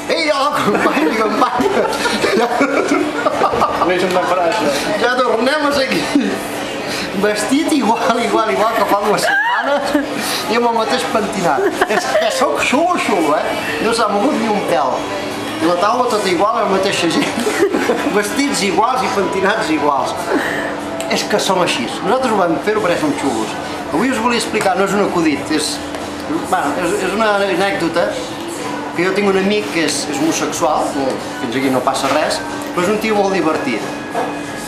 Ei, hola, company, ja tornem a ser aquí. Vestit igual que fa 2 setmanes i amb el mateix pentinat. És que soc xulo, no s'ha mogut ni un pèl. I la taula tota igual, la mateixa gent. Vestits iguals i pentinats iguals. És que som així. Nosaltres ho vam fer-ho perquè som xulos. Avui us volia explicar, no és un acudit, és una anècdota, que jo tinc un amic que és homosexual, fins aquí no passa res, però és un tio molt divertit.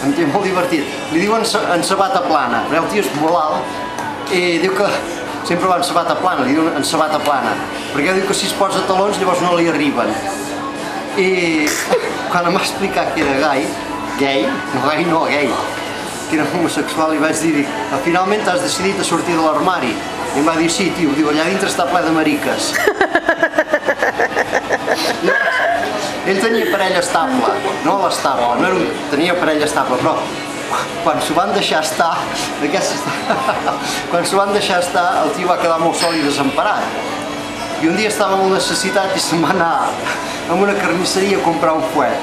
Un tio molt divertit. Li diuen en sabata plana, perquè el tio és molt alt i diu que sempre va en sabata plana, li diuen en sabata plana, perquè diu que si es posa talons llavors no li arriben. I quan em va explicar que era gay, que era homosexual, li vaig dir, finalment t'has decidit a sortir de l'armari. I em va dir, sí, tio, diu, allà dintre està ple de mariques. Ell tenia parella estable, no l'estable, tenia parella estable, però quan s'ho van deixar estar, el tio va quedar molt sol i desemparat. I un dia estava amb necessitat i se'n va anar a una carnisseria a comprar un fuet.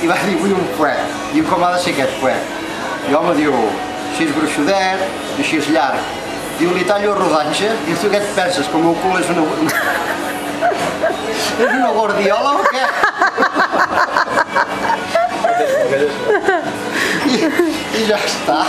I va dir, vull un fuet. Diu, com ha de ser aquest fuet? I home diu, així és gruixudet, així és llarg. Diu, li tallo a rodanxa. Diu, tu què et penses, que el meu cul és una guardiola o què? I ja està.